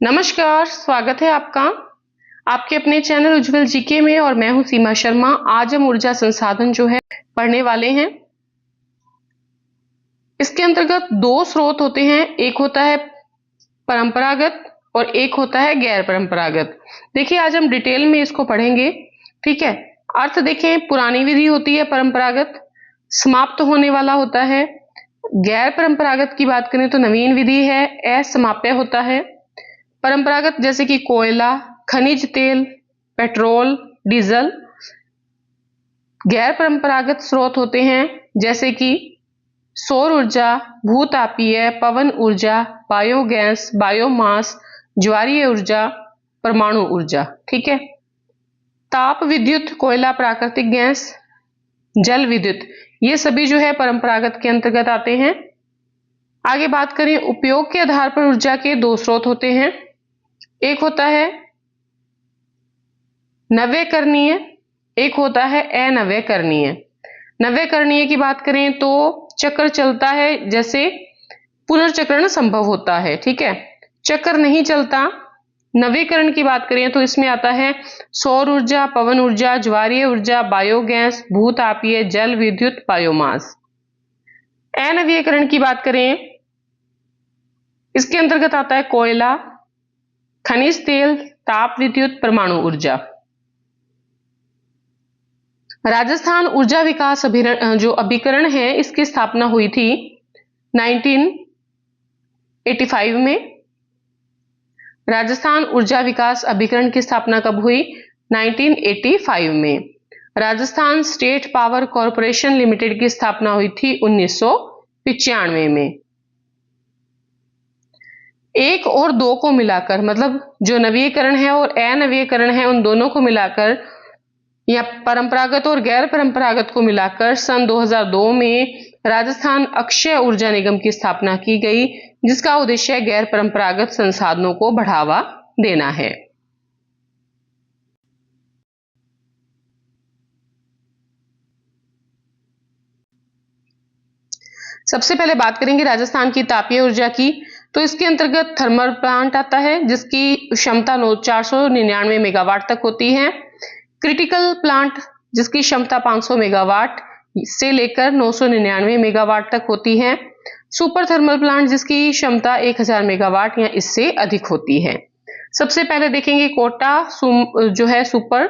नमस्कार, स्वागत है आपका आपके अपने चैनल उज्जवल जीके में। और मैं हूं सीमा शर्मा। आज हम ऊर्जा संसाधन जो है पढ़ने वाले हैं। इसके अंतर्गत दो स्रोत होते हैं, एक होता है परंपरागत और एक होता है गैर परंपरागत। देखिए, आज हम डिटेल में इसको पढ़ेंगे। ठीक है, अर्थ देखें, पुरानी विधि होती है परंपरागत, समाप्त होने वाला होता है। गैर परंपरागत की बात करें तो नवीन विधि है, असमाप्य होता है। परंपरागत जैसे कि कोयला, खनिज तेल, पेट्रोल, डीजल। गैर परंपरागत स्रोत होते हैं जैसे कि सौर ऊर्जा, भूतापीय, पवन ऊर्जा, बायोगैस, बायोमास, ज्वारीय ऊर्जा, परमाणु ऊर्जा। ठीक है, ताप विद्युत, कोयला, प्राकृतिक गैस, जल विद्युत, ये सभी जो है परंपरागत के अंतर्गत आते हैं। आगे बात करें, उपयोग के आधार पर ऊर्जा के दो स्रोत होते हैं, एक होता है नव्यकरणीय, एक होता है अनव्यकरणीय। नव्यकरणीय की बात करें तो चक्र चलता है, जैसे पुनर्चक्रण संभव होता है। ठीक है, चक्र नहीं चलता। नवीकरण की बात करें तो इसमें आता है सौर ऊर्जा, पवन ऊर्जा, ज्वारीय ऊर्जा, बायोगैस, भूतापीय, जल विद्युत, बायोमास। अनवीकरण की बात करें, इसके अंतर्गत आता है कोयला, खनिज तेल, ताप विद्युत, परमाणु ऊर्जा। राजस्थान ऊर्जा विकास जो अभिकरण है, इसकी स्थापना हुई थी 1985 में। राजस्थान ऊर्जा विकास अभिकरण की स्थापना कब हुई? 1985 में। Rajasthan state power corporation limited की स्थापना हुई थी 1995 में। एक और दो को मिलाकर, मतलब जो नवीकरण है और अनवीकरण है, उन दोनों को मिलाकर या परंपरागत और गैर परंपरागत को मिलाकर सन 2002 में राजस्थान अक्षय ऊर्जा निगम की स्थापना की गई, जिसका उद्देश्य गैर परंपरागत संसाधनों को बढ़ावा देना है। सबसे पहले बात करेंगे राजस्थान की तापीय ऊर्जा की। तो इसके अंतर्गत थर्मल प्लांट आता है, जिसकी क्षमता 499 मेगावाट तक होती है। क्रिटिकल प्लांट, जिसकी क्षमता 500 मेगावाट से लेकर 999 मेगावाट तक होती है। सुपर थर्मल प्लांट, जिसकी क्षमता 1000 मेगावाट या इससे अधिक होती है। सबसे पहले देखेंगे कोटा जो है super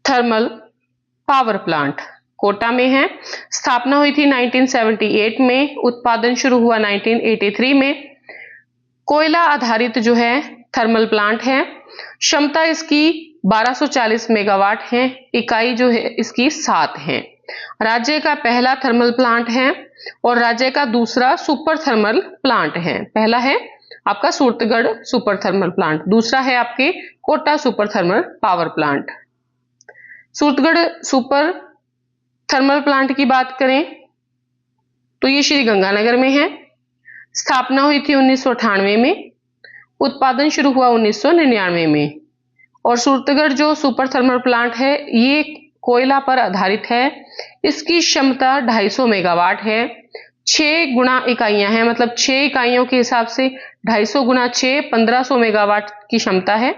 thermal power plant, Kota में है। स्थापना हुई थी 1978 में, उत्पादन शुरू हुआ 1983 में। कोयला आधारित जो है थर्मल प्लांट है। क्षमता इसकी 1240 मेगावाट है। इकाई जो है इसकी 7 है। राज्य का पहला थर्मल प्लांट है और राज्य का दूसरा सुपर थर्मल प्लांट है। पहला है आपका सूरतगढ़ सुपर थर्मल प्लांट, दूसरा है आपके Kota super thermal power plant. Suratgarh super thermal plant की बात करें तो ये श्री गंगानगर में है। स्थापना हुई थी 1998 में, उत्पादन शुरू हुआ 1999 में। और सूरतगढ़ जो सुपर थर्मल प्लांट है, ये कोयला पर आधारित है। इसकी क्षमता 250 मेगावाट है। 6 गुना इकाइयां हैं, मतलब 6 इकाइयों के हिसाब से 250 गुना 6 1500 मेगावाट की क्षमता है।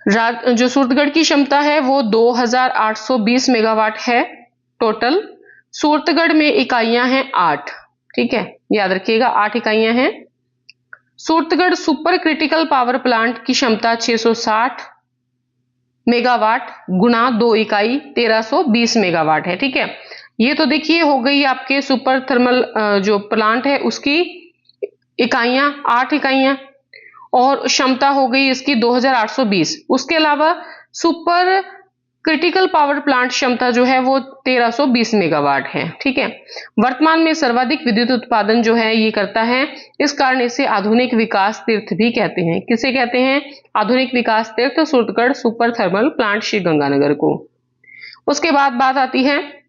जो सूरतगढ़ की क्षमता है वो 2820 मेगावाट है टोटल। सूरतगढ़ में इकाइयां हैं 8। ठीक है, याद रखिएगा 8 इकाइयां हैं। Suratgarh super critical power plant की क्षमता 660 मेगावाट गुना 2 इकाई 1320 मेगावाट है। ठीक है, ये तो देखिए हो गई आपके सुपर थर्मल जो प्लांट है उसकी इकाइयां 8 इकाइयां, और क्षमता हो गई इसकी 2820। उसके अलावा सुपर क्रिटिकल पावर प्लांट क्षमता जो है वो 1320 मेगावाट है। ठीक है, वर्तमान में सर्वाधिक विद्युत उत्पादन जो है ये करता है। इस कारण इसे आधुनिक विकास तीर्थ भी कहते हैं। किसे कहते हैं? आधुनिक विकास तीर्थ Suratgarh super thermal plant Shri Ganganagar को। उसके बाद बात आती है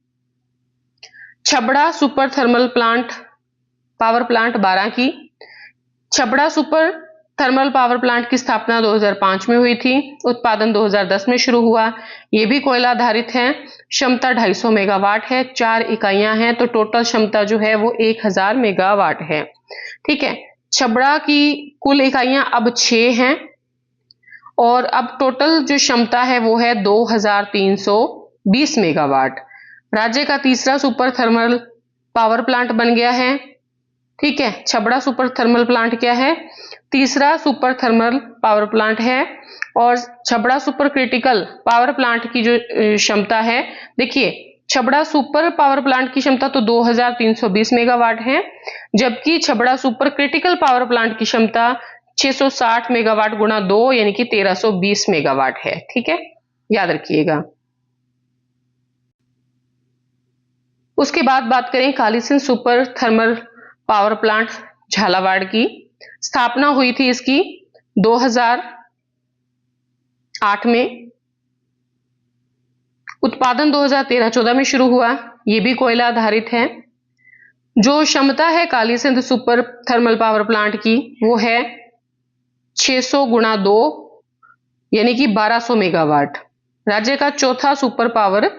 Chhabra super thermal plant power plant 12 की। Chhabra super thermal power plant की स्थापना 2005 में हुई थी। उत्पादन 2010 में शुरू हुआ। यह भी कोयला आधारित है। क्षमता 250 मेगावाट है। 4 इकाइयां हैं, तो टोटल क्षमता जो है वो 1000 मेगावाट है। ठीक है, छबड़ा की कुल इकाइयां अब 6 हैं और अब टोटल जो क्षमता है वो है 2320 मेगावाट। राज्य का तीसरा सुपर थर्मल पावर प्लांट बन गया है। ठीक है, छबड़ा सुपर थर्मल प्लांट क्या है? तीसरा सुपर थर्मल पावर प्लांट है। और Chhabra super critical power plant की जो क्षमता है, देखिए छबड़ा सुपर पावर प्लांट की क्षमता तो 2320 मेगावाट है, जबकि Chhabra super critical power plant की क्षमता 660 मेगावाट गुणा 2 यानी कि 1320 मेगावाट है। ठीक है, याद रखिएगा। उसके बाद बात करें Kalisindh super thermal power plant Jhalawar की। स्थापना हुई थी इसकी 2008 में, उत्पादन 2013-14 में शुरू हुआ। यह भी कोयला आधारित है। जो क्षमता है Kalisindh super thermal power plant की वो है 600 गुणा 2 यानी कि 1200 मेगावाट। राज्य का चौथा super power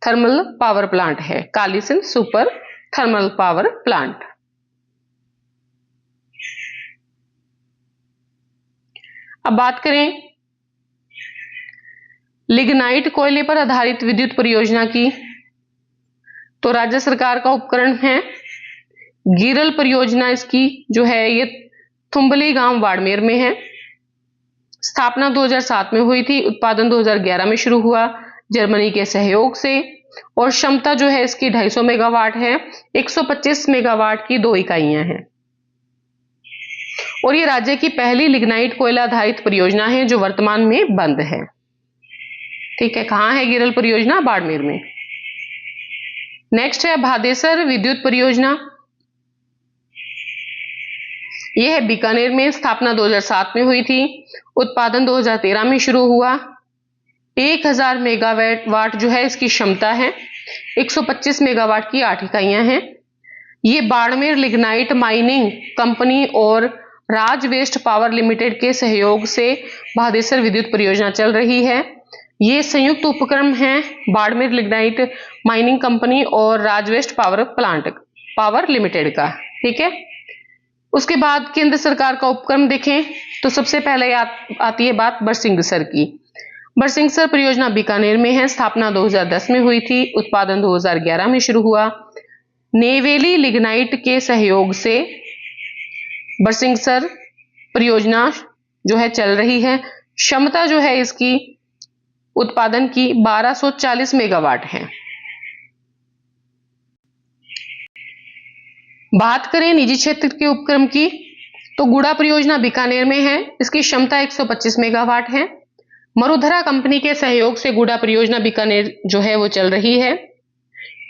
thermal power plant है Kalisindh super thermal power plant. अब बात करें लिग्नाइट कोयले पर आधारित विद्युत परियोजना की, तो राज्य सरकार का उपकरण है गिरल परियोजना। इसकी जो है ये थुम्बली गांव बाड़मेर में है। स्थापना 2007 में हुई थी, उत्पादन 2011 में शुरू हुआ जर्मनी के सहयोग से। और क्षमता जो है इसकी 250 मेगावाट है। 125 मेगावाट की 2 इकाइयां हैं और ये राज्य की पहली लिग्नाइट कोयला आधारित परियोजना है जो वर्तमान में बंद है। ठीक है, कहां है गिरल परियोजना? बाड़मेर में। नेक्स्ट है भादेसर विद्युत परियोजना। यह है बीकानेर में। स्थापना 2007 में हुई थी, उत्पादन 2013 में शुरू हुआ। 1000 मेगावाट जो है इसकी क्षमता है। 125 मेगावाट की 8 इकाइयां हैं। ये बाड़मेर लिग्नाइट माइनिंग कंपनी और राज वेस्ट पावर लिमिटेड के सहयोग से भादेसर विद्युत परियोजना चल रही है। ये संयुक्त उपक्रम है बाड़मेर लिग्नाइट माइनिंग कंपनी और राज वेस्ट पावर लिमिटेड का। ठीक है, उसके बाद केंद्र सरकार का उपक्रम देखें तो सबसे पहले आती है बात बरसिंहसर की। बरसिंहसर परियोजना बीकानेर में है। स्थापना 2010 में हुई थी, उत्पादन 2011 में शुरू हुआ। नेवेली लिग्नाइट के सहयोग से बरसिंहसर परियोजना जो है चल रही है। क्षमता जो है इसकी उत्पादन की 1240 मेगावाट है। बात करें निजी क्षेत्र के उपक्रम की, तो गुड़ा परियोजना बीकानेर में है। इसकी क्षमता 125 मेगावाट है। मरुधरा कंपनी के सहयोग से गुड़ा परियोजना बीकानेर जो है वो चल रही है।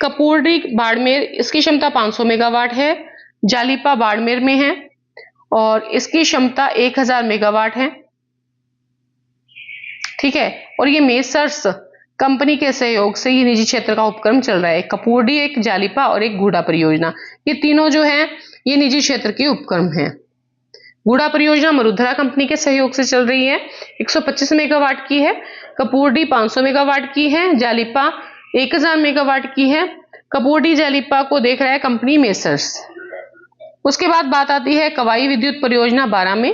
कपूरडी बाड़मेर, इसकी क्षमता 500 मेगावाट है। जालिपा बाड़मेर में है और इसकी क्षमता 1000 मेगावाट है। ठीक है, और ये मेसर्स कंपनी के सहयोग से ये निजी क्षेत्र का उपक्रम चल रहा है। कपूरडी, एक जालिपा और एक गुड़ा परियोजना, ये तीनों जो है ये निजी क्षेत्र के उपक्रम हैं। गुड़ा परियोजना मरुधरा कंपनी के सहयोग से चल रही है, 125 मेगावाट की है। कपूरडी 500 मेगावाट की है। जालिपा 1000 मेगावाट की है। कपूरडी जालिपा को देख रहा है कंपनी मेसर्स। उसके बाद बात आती है कवाई विद्युत परियोजना 12 में।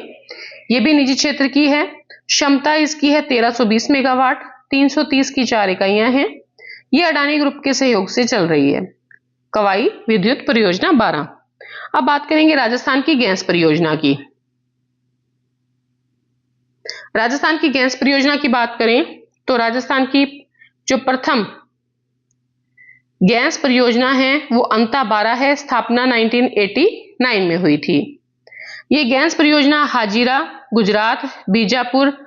यह भी निजी क्षेत्र की है। क्षमता इसकी है 1320 मेगावाट। 330 की 4 इकाइयां हैं। यह अडानी ग्रुप के सहयोग से चल रही है, कवाई विद्युत परियोजना 12। अब बात करेंगे राजस्थान की गैस परियोजना की। राजस्थान की गैस परियोजना की बात करें तो राजस्थान की जो प्रथम गैस परियोजना है वो अंता 12 है। स्थापना 1989 में हुई थी। ये गैस परियोजना हाजीरा गुजरात, बीजापुर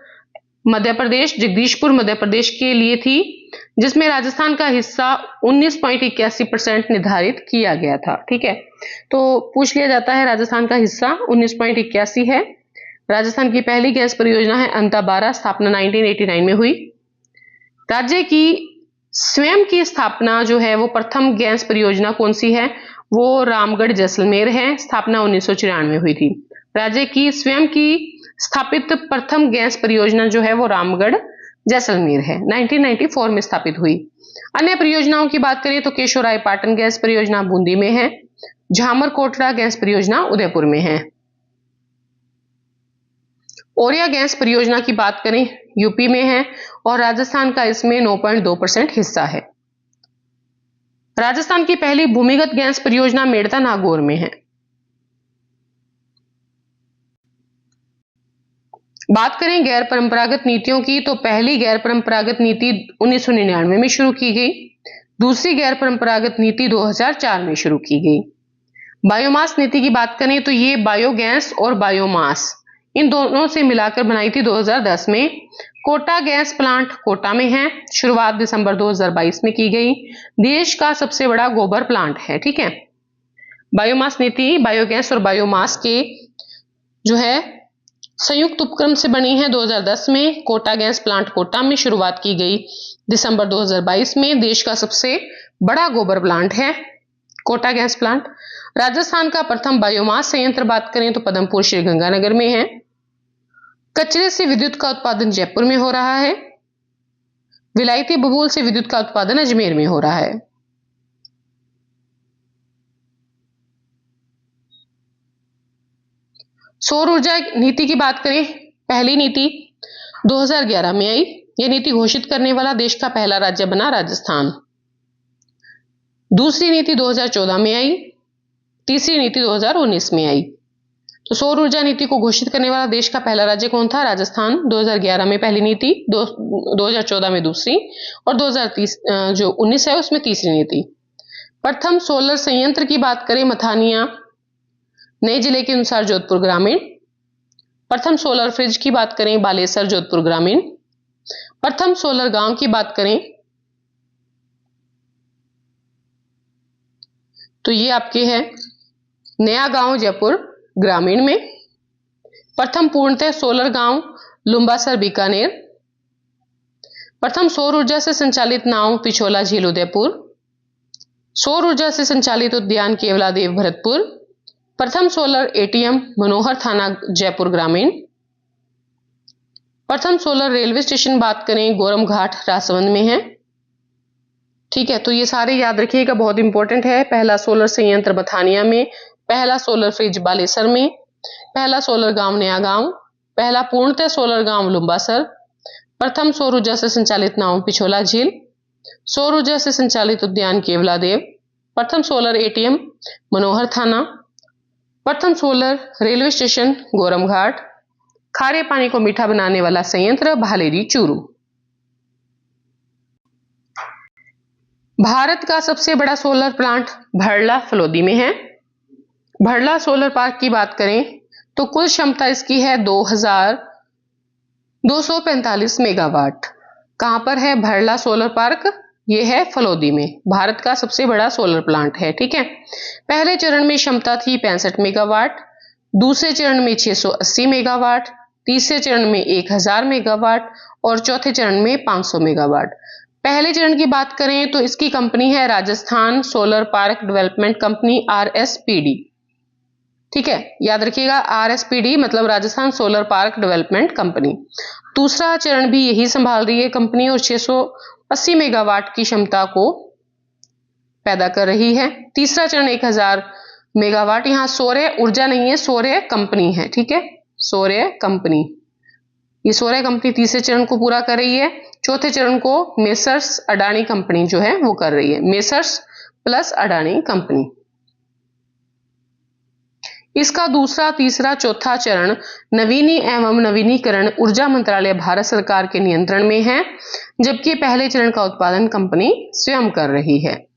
मध्य प्रदेश, जगदीशपुर मध्य प्रदेश के लिए थी, जिसमें राजस्थान का हिस्सा 19.81% निर्धारित किया गया था। ठीक है, तो पूछ लिया जाता है राजस्थान का हिस्सा 19.81 है। राजस्थान की पहली गैस परियोजना है अंता 12। स्थापना 1989 में हुई। राज्य की स्वयं की स्थापना जो है वो प्रथम गैस परियोजना कौन सी है? वो रामगढ़ जैसलमेर है। स्थापना 1994 में हुई थी। राज्य की स्वयं की स्थापित प्रथम गैस परियोजना जो है वो रामगढ़ जैसलमेर है, 1994 में स्थापित हुई। अन्य परियोजनाओं की बात करें तो केशोराय पाटन गैस परियोजना बूंदी में है। झामर कोटड़ा गैस परियोजना उदयपुर में है। ओरिया गैस परियोजना की बात करें यूपी में है और राजस्थान का इसमें 9.2% हिस्सा है। राजस्थान की पहली भूमिगत गैस परियोजना मेड़ता नागौर में है। बात करें गैर परंपरागत नीतियों की तो पहली गैर परंपरागत नीति 1999 में शुरू की गई, दूसरी गैर परंपरागत नीति 2004 में शुरू की गई। बायोमास नीति की बात करें तो ये बायोगैस और बायोमास इन दोनों से मिलाकर बनाई थी 2010 में। कोटा गैस प्लांट कोटा में है, शुरुआत दिसंबर 2022 में की गई। देश का सबसे बड़ा गोबर प्लांट है। ठीक है, बायोमास नीति बायोगैस और बायोमास के जो है संयुक्त उपक्रम से बनी है। 2010 में कोटा गैस प्लांट कोटा में शुरुआत की गई, दिसंबर 2022 में। देश का सबसे बड़ा गोबर प्लांट है कोटा गैस प्लांट। राजस्थान का प्रथम बायोमास संयंत्र बात करें तो पदमपुर श्रीगंगानगर में है। कचरे से विद्युत का उत्पादन जयपुर में हो रहा है। विलायती बबूल से विद्युत का उत्पादन अजमेर में हो रहा है। सौर ऊर्जा नीति की बात करें, पहली नीति 2011 में आई। यह नीति घोषित करने वाला देश का पहला राज्य बना राजस्थान। दूसरी नीति 2014 में आई, तीसरी नीति 2019 में आई। तो सौर ऊर्जा नीति को घोषित करने वाला देश का पहला राज्य कौन था? राजस्थान। 2011 में पहली नीति, 2014 में दूसरी और 2030 जो 19 है उसमें तीसरी नीति। प्रथम सोलर संयंत्र की बात करें मथानिया नए जिले के अनुसार जोधपुर ग्रामीण। प्रथम सोलर फ्रिज की बात करें बालेसर जोधपुर ग्रामीण। प्रथम सोलर गांव की बात करें तो ये आपके है नया गांव जयपुर ग्रामीण में। प्रथम पूर्णतः सोलर गांव लुम्बासर बीकानेर। प्रथम सौर ऊर्जा से संचालित नाव पिछोला झील उदयपुर। सौर ऊर्जा से संचालित उद्यान केवलादेव भरतपुर। प्रथम सोलर एटीएम मनोहर थाना जयपुर ग्रामीण। प्रथम सोलर रेलवे स्टेशन बात करें गोरम घाट राजसमंद में है। ठीक है, तो ये सारे याद रखिएगा, बहुत इंपॉर्टेंट है। पहला सोलर संयंत्र बथानिया में, पहला सोलर फ्रिज बालेसर में, पहला सोलर गांव नया गांव, पहला पूर्णतः सोलर गांव लुम्बासर, प्रथम सौर ऊर्जा से संचालित नाव पिछोला झील, सौर ऊर्जा से संचालित उद्यान केवलादेव, प्रथम सोलर एटीएम मनोहर थाना, प्रथम सोलर रेलवे स्टेशन गोरम घाट, खारे पानी को मीठा बनाने वाला संयंत्र भालेरी चूरू। भारत का सबसे बड़ा सोलर प्लांट भरला फलोदी में है। भरला सोलर पार्क की बात करें तो कुल क्षमता इसकी है 2245 मेगावाट। कहां पर है भरला सोलर पार्क? ये है फलोदी में। भारत का सबसे बड़ा सोलर प्लांट है। ठीक है, पहले चरण में क्षमता थी 65 मेगावाट, दूसरे चरण में 680 मेगावाट, तीसरे चरण में 1000 मेगावाट और चौथे चरण में 500 मेगावाट। पहले चरण की बात करें तो इसकी कंपनी है Rajasthan solar park development company RSPD। ठीक है, याद रखिएगा RSPD मतलब Rajasthan solar park development company. दूसरा चरण भी यही संभाल रही है कंपनी और 680 मेगावाट की क्षमता को पैदा कर रही है। तीसरा चरण 1000 मेगावाट, यहाँ सौर्य ऊर्जा नहीं है, सौर्य कंपनी है। ठीक है, सौर्य कंपनी, ये सौर्य कंपनी तीसरे चरण को पूरा कर रही है। चौथे चरण को मेसर्स अडानी कंपनी जो है वो कर रही है, मेसर्स प्लस अडानी कंपनी। इसका दूसरा, तीसरा, चौथा चरण नवीनी एवं नवीनीकरण ऊर्जा मंत्रालय भारत सरकार के नियंत्रण में है, जबकि पहले चरण का उत्पादन कंपनी स्वयं कर रही है।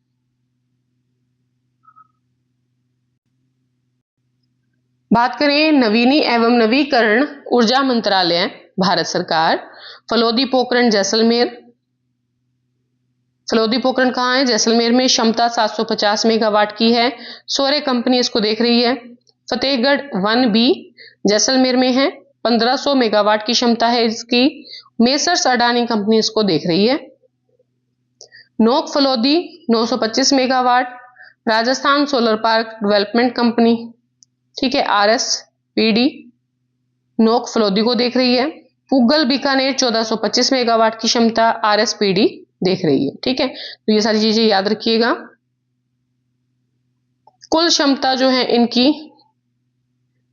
बात करें नवीनी एवं नवीकरण ऊर्जा मंत्रालय भारत सरकार, फलोदी पोखरण जैसलमेर। फलोदी पोखरण कहाँ है? जैसलमेर में। क्षमता 750 मेगावाट की है, सौर्य कंपनी इसको देख रही है। फतेहगढ़ 1B जैसलमेर में है, 1500 मेगावाट की क्षमता है इसकी, मेसर्स अडानी कंपनी इसको देख रही है। नोक Phalodi 925 megawatt, Rajasthan solar park development company, ठीक है, RSPD नोक फलोदी को देख रही है। पुगल बीकानेर 1425 मेगावाट की क्षमता RSPD देख रही है। ठीक है, तो ये सारी चीजें याद रखिएगा। कुल क्षमता जो है इनकी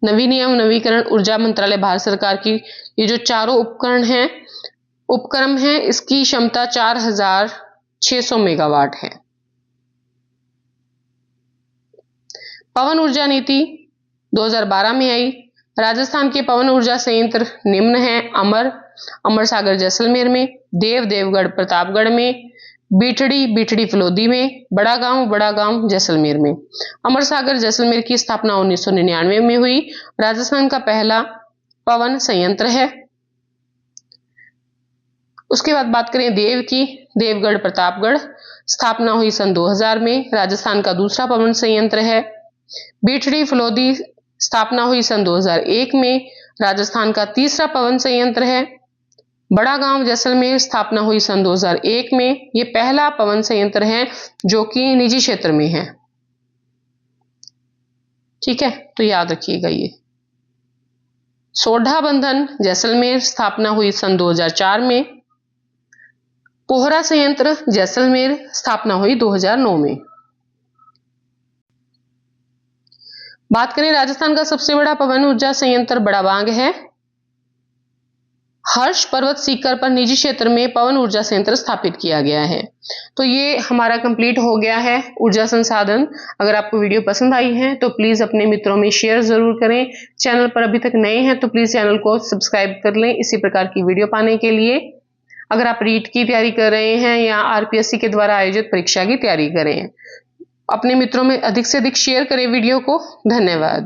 नवीन एवं नवीकरण ऊर्जा मंत्रालय भारत सरकार की ये जो चारों उपक्रम है इसकी क्षमता 4600 मेगावाट है। पवन ऊर्जा नीति 2012 में आई। राजस्थान के पवन ऊर्जा संयंत्र निम्न हैं: अमर सागर जैसलमेर में, देवगढ़ प्रतापगढ़ में, बीठड़ी फलोदी में, बड़ा गांव जैसलमेर में। अमर सागर जैसलमेर की स्थापना 1999 में हुई। राजस्थान का पहला पवन संयंत्र है। उसके बाद बात करें देवगढ़ प्रतापगढ़, स्थापना हुई सन 2000 में, राजस्थान का दूसरा पवन संयंत्र है। बीठड़ी फलोदी, स्थापना हुई सन 2001 में, राजस्थान का तीसरा पवन संयंत्र है। बड़ा गांव जैसलमेर, स्थापना हुई सन 2001 में, ये पहला पवन संयंत्र है जो कि निजी क्षेत्र में है। ठीक है, तो याद रखिएगा ये। सोढ़ाबंधन जैसलमेर, स्थापना हुई सन 2004 में। पोहरा संयंत्र जैसलमेर, स्थापना हुई 2009 में। बात करें राजस्थान का सबसे बड़ा पवन ऊर्जा संयंत्र बड़ा बांग है। हर्ष पर्वत सीकर पर निजी क्षेत्र में पवन ऊर्जा संयंत्र स्थापित किया गया है। तो ये हमारा कंप्लीट हो गया है ऊर्जा संसाधन। अगर आपको वीडियो पसंद आई है तो प्लीज अपने मित्रों में शेयर जरूर करें। चैनल पर अभी तक नए हैं तो प्लीज चैनल को सब्सक्राइब कर लें इसी प्रकार की वीडियो पाने के लिए। अगर आप रीट की तैयारी कर रहे हैं या आरपीएससी के द्वारा आयोजित परीक्षा की तैयारी कर रहे हैं, अपने मित्रों में अधिक से अधिक शेयर करें वीडियो को। धन्यवाद।